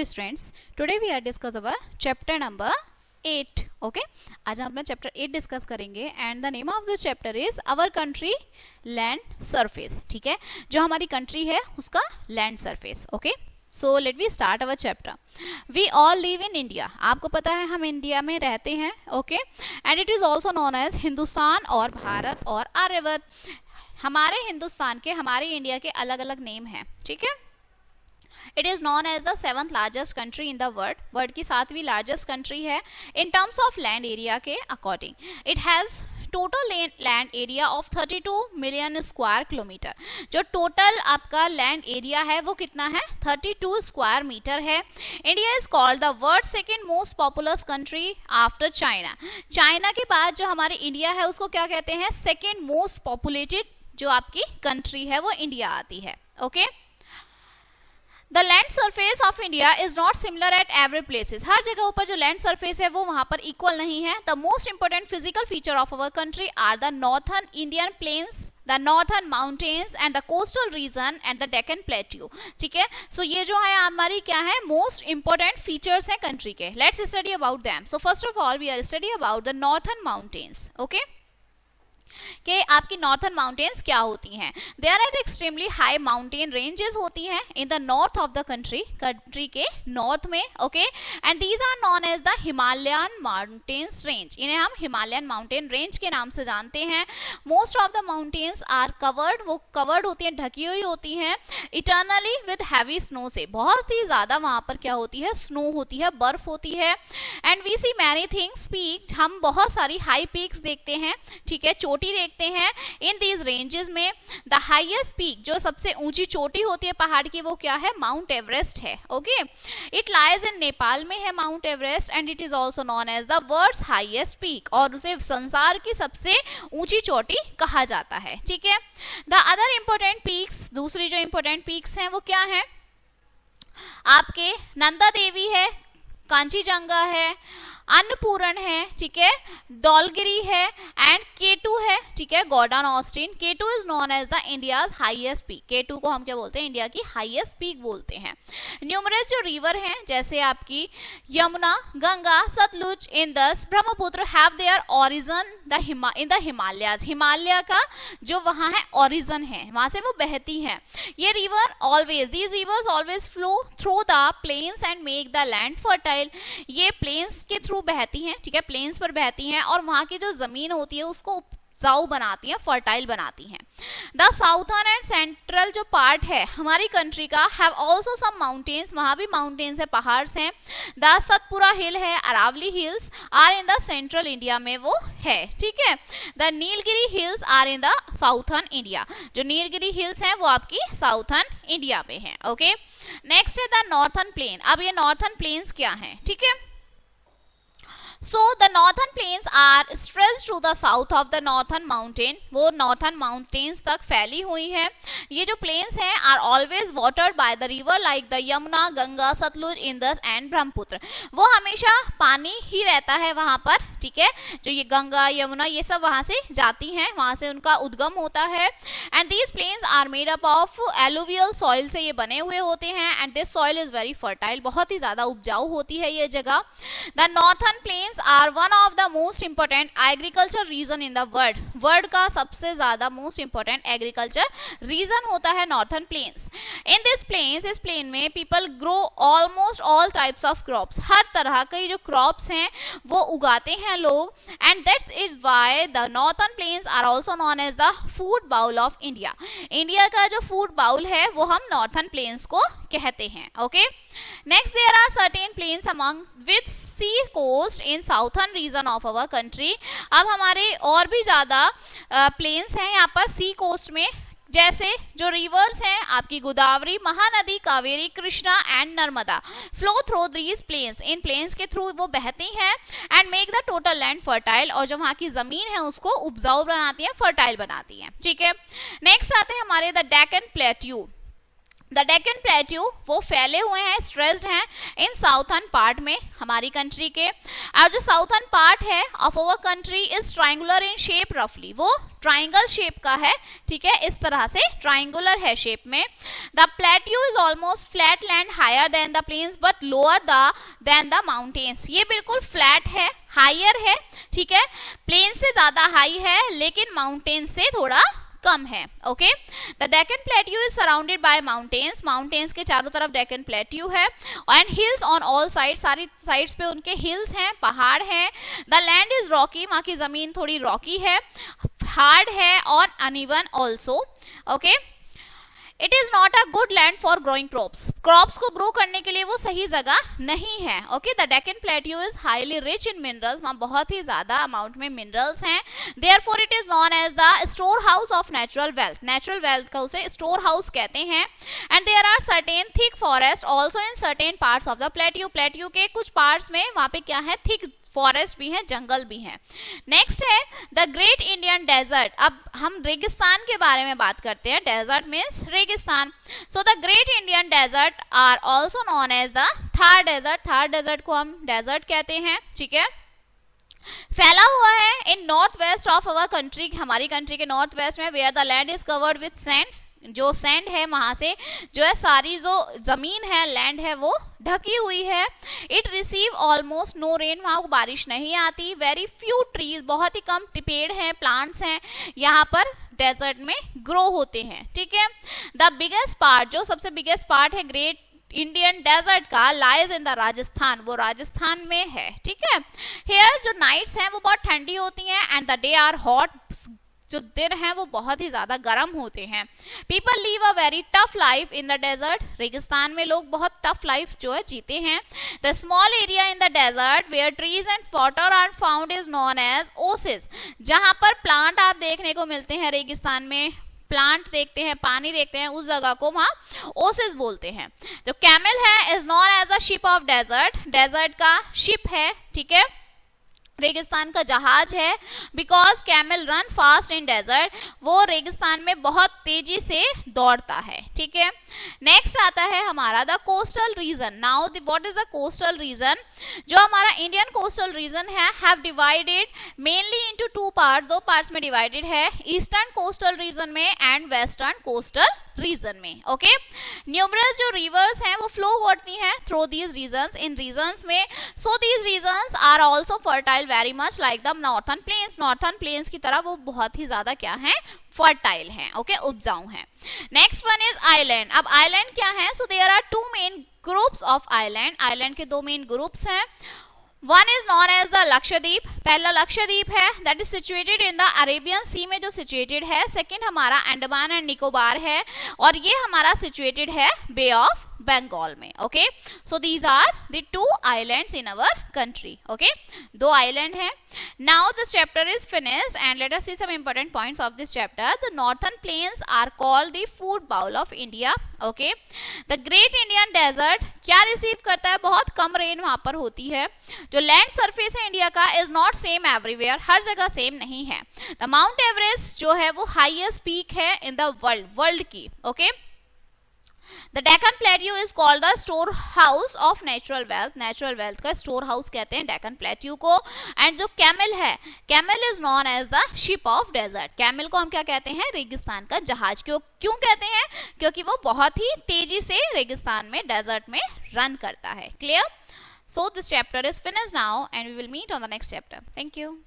Students, today we are discuss our chapter number 8. Okay, आज हम अपना चैप्टर 8 डिस्कस करेंगे and the name of the chapter is our country land surface. ठीक है, जो हमारी कंट्री है उसका land surface. Okay, so let we start our chapter. We all live in India. आपको पता है हम इंडिया में रहते हैं. Okay, and it is also known as Hindustan और भारत और आर्यवर्त. हमारे हिंदुस्तान के, हमारे इंडिया के अलग अलग नेम हैं. ठीक है, it is known as the 7th largest country in the world. World की 7वीं लार्जेस्ट कंट्री है in terms of land area के according. It has total land area of 32 million square kilometre. जो टोटल आपका land area है वो कितना है? 32 स्क्वायर मीटर है. India is called the world second most populous country after China. China के बाद जो हमारे इंडिया है उसको क्या कहते हैं? सेकेंड मोस्ट पॉपुलेटेड जो आपकी कंट्री है वो इंडिया आती है. Okay, the land surface of India is not similar at every places. हर जगह ऊपर जो लैंड सरफेस है वो वहां पर इक्वल नहीं है. The most important physical feature of our country are the northern Indian plains, the northern mountains and the coastal region and the Deccan plateau. ठीक है, सो ये जो है हमारी क्या है? मोस्ट इंपोर्टेंट फीचर्स हैं कंट्री के. Let's study about them. So first of all we are study about the northern mountains. Okay, कि आपकी नॉर्थन माउंटेन्स क्या होती हैं? There are extremely high mountain ranges होती हैं in the north of the country, country के north में. Okay, and these are known as the Himalayan mountains range. इन्हें हम हिमालयन माउंटेन रेंज के नाम से जानते हैं. Most of the mountains are covered, वो कवर्ड होती हैं, ढकी हुई होती हैं इटर्नली विद हैवी स्नो से. बहुत ही ज्यादा वहां पर क्या होती है? स्नो होती है, बर्फ होती है. And we see many things peaks. हम बहुत सारी हाई पीक्स देखते हैं. ठीक है, चोटी देखते हैं इन दीज रेंजेस में. द हाईएस्ट पीक, जो सबसे ऊंची चोटी होती है पहाड़ की, वो क्या है? माउंट एवरेस्ट है. Okay, it lies in Nepal में है Mount Everest and it is also known as the world's highest peak, और उसे संसार की सबसे ऊंची चोटी कहा जाता है. ठीक है, द अदर इंपोर्टेंट पीक्स, दूसरी जो इंपोर्टेंट पीक्स हैं वो क्या है? आपके नंदा देवी है, कांचीजंगा है, अन्नपूर्ण है, ठीक है, डोलगिरी है एंड K2 है. ठीक है, Gordon Austin. K2 is known as the India's highest peak. K2 को हम क्या बोलते हैं? इंडिया की हाईएस्ट पीक बोलते हैं. न्यूमरस जो रिवर हैं जैसे आपकी Yamuna, Ganga, Sutlej, Indus, Brahmaputra have their origin in the Himalayas. Himalaya का जो वहां है ओरिजिन है, वहां से वो बहती हैं. ये river always, these rivers always flow through the plains and make the land fertile. ये प्लेन्स के थ्रू बहती हैं. ठीक है, प्लेन्स पर बहती हैं और वहां की जो जमीन होती है उसको उपजाऊ बनाती हैं, फर्टाइल बनाती हैं. द साउथर्न एंड सेंट्रल जो पार्ट है हमारी कंट्री का हैव ऑल्सो सम माउंटेन्स. वहां भी माउंटेन्स है, पहाड़ हैं. द सतपुरा हिल है, Aravalli hills are in the central India में वो है. ठीक है, the Nilgiri hills are in the southern India. जो नीलगिरी हिल्स हैं वो आपकी साउथर्न इंडिया में है. ओके, नेक्स्ट है द नॉर्थन प्लेन. अब ये नॉर्थन प्लेन्स क्या है? ठीक है, So the northern plains are stretched to the south of the northern mountain. वो northern mountains तक फैली हुई है. ये जो plains हैं are always watered by the river like the Yamuna, Ganga, Sutlej, Indus and Brahmaputra. वो हमेशा पानी ही रहता है वहां पर. ठीक है, जो ये गंगा, यमुना, ये सब वहां से जाती हैं, वहां से उनका उद्गम होता है. And these plains are made up of alluvial soil से ये बने हुए होते हैं. And this soil is very fertile, बहुत ही ज्यादा उपजाऊ होती है ये जगह. The northern plains are one of the most important agriculture region in the world. World का सबसे ज्यादा मोस्ट इंपोर्टेंट एग्रीकल्चर रीजन होता है northern plains. In this plains, इस प्लेन में people grow almost all types of crops. हर तरह के जो क्रॉप्स हैं वो उगाते हैं लोग. And that's is why the northern plains are also known as the food bowl of India. India का जो फूड बाउल है वो हम नॉर्थन प्लेन्स को कहते हैं. Okay, next there are certain plains among with sea coast in southern region of our country. अब हमारे और भी ज्यादा प्लेन्स हैं यहाँ पर सी कोस्ट में. जैसे जो रिवर्स हैं आपकी Godavari, Mahanadi, Kaveri, Krishna and Narmada flow through these plains. इन प्लेन्स के थ्रू वो बहती हैं and make the total land fertile. और जो वहाँ की जमीन है उसको उपजाऊ बनाती हैं, फर्टाइल बनाती हैं. ठीक है, नेक्स्ट आते हैं हमारे the Deccan plateau. The Deccan plateau वो फैले हुए हैं, स्ट्रेस्ड हैं इन साउथर्न पार्ट में हमारी कंट्री के। और जो साउथर्न पार्ट है of our country is triangular in shape, रफली वो ट्राइंगल शेप का है, ठीक है, इस तरह से ट्राइंगुलर है शेप में। The plateau is almost flat land higher than the plains but lower than the mountains. ये बिल्कुल फ्लैट है, हायर है, ठीक है, प्लेन से ज्यादा हाई है लेकिन माउंटेन से थोड़ा कम है। Okay, the Deccan plateau is surrounded by mountains, mountains के चारों तरफ डेक्कन प्लेट्यू है, and hills on all side, सारी साइड्स पे उनके हिल्स हैं, पहाड़ हैं। द लैंड इज रॉकी, वहां की जमीन थोड़ी रॉकी है, हार्ड है और uneven also. Okay, it is not a good land for growing crops, crops को ग्रो करने के लिए वो सही जगह नहीं है। Okay, the Deccan plateau is highly rich in minerals, वहाँ बहुत ही ज्यादा अमाउंट में मिनरल्स हैं। Therefore it is known as the store house of natural wealth, natural wealth का उसे स्टोर हाउस कहते हैं। And there are certain thick forest also in certain parts of the plateau, plateau के कुछ parts में वहाँ पे क्या है, थिक फॉरेस्ट भी है, जंगल भी है। नेक्स्ट है द ग्रेट इंडियन डेजर्ट। अब हम रेगिस्तान के बारे में बात करते हैं, डेजर्ट मीन्स रेगिस्तान। So the great Indian desert are also known as the Thar desert, Thar desert को हम डेजर्ट कहते हैं, ठीक है, फैला हुआ है in north west of our country, हमारी कंट्री के नॉर्थ वेस्ट में, where the land is covered with sand, जो सैंड है वहां से जो है सारी जो जमीन है, लैंड है, वो ढकी हुई है। It receive almost no rain, वहां बारिश नहीं आती। वेरी फ्यू ट्रीज, बहुत ही कम पेड़ हैं, प्लांट्स हैं यहाँ पर डेजर्ट में ग्रो होते हैं, ठीक है। द बिगेस्ट पार्ट, जो सबसे बिगेस्ट पार्ट है ग्रेट इंडियन डेजर्ट का, लाइज इन द राजस्थान, वो राजस्थान में है, ठीक है। हियर जो नाइट्स हैं वो बहुत ठंडी होती हैं and the day are hot, जो दिन है वो बहुत ही ज्यादा गर्म होते हैं। People live a very tough life in the desert, रेगिस्तान में लोग बहुत टफ लाइफ जो है जीते हैं। The small area in the desert where trees and water are found is known as oasis, जहां पर प्लांट आप देखने को मिलते हैं, रेगिस्तान में प्लांट देखते हैं, पानी देखते हैं, उस जगह को वहां ओसिस बोलते हैं। जो कैमल है is known as the ship of desert, desert का शिप है, ठीक है, रेगिस्तान का जहाज है। Because camel run fast in desert, वो रेगिस्तान में बहुत तेजी से दौड़ता है, ठीक है। नेक्स्ट आता है हमारा the coastal region. Now what is the coastal region? जो हमारा इंडियन कोस्टल रीजन है have divided mainly into two part, दो पार्ट्स में डिवाइडेड है, ईस्टर्न कोस्टल रीजन में एंड वेस्टर्न कोस्टल रीजन में। ओके, न्यूमरस जो रिवर्स हैं वो फ्लो करती हैं through these regions, in regions में। So these regions are also fertile very much like the northern plains, northern plains की तरह वो बहुत ही ज्यादा क्या है, फर्टाइल हैं, ओके, उपजाऊ हैं। Next one is island. अब आइलैंड क्या है? So there are two main groups of island, island के दो मेन ग्रुप्स हैं। One is known as the Lakshadweep, पहला लक्षद्वीप है that is situated in the Arabian sea में जो सिचुएटेड है। सेकंड हमारा अंडमान एंड निकोबार है और ये हमारा सिचुएटेड है बे ऑफ बंगाल में। Okay, so these are the two islands in our country. Okay, दो आइलैंड है। Now this chapter is finished and let us see some important points of this chapter. The northern plains are called the food bowl of India. Okay, the great Indian desert क्या receive करता है? बहुत कम rain वहां पर होती है। जो land surface है इंडिया का इज नॉट सेम एवरीवेयर, हर जगह सेम नहीं है। द माउंट एवरेस्ट जो है वो हाईएस्ट पीक है इन द वर्ल्ड की। Okay, The Deccan Plateau is called the store house of natural wealth, natural wealth का store house कहते हैं Deccan Plateau को। And जो camel है, camel is known as the ship of desert, camel को हम क्या कहते हैं? रेगिस्तान का जहाज। क्यों कहते हैं? क्योंकि वो बहुत ही तेजी से रेगिस्तान में, डेजर्ट में रन करता है। Clear? So this chapter is finished now and we will meet on the next chapter. Thank you.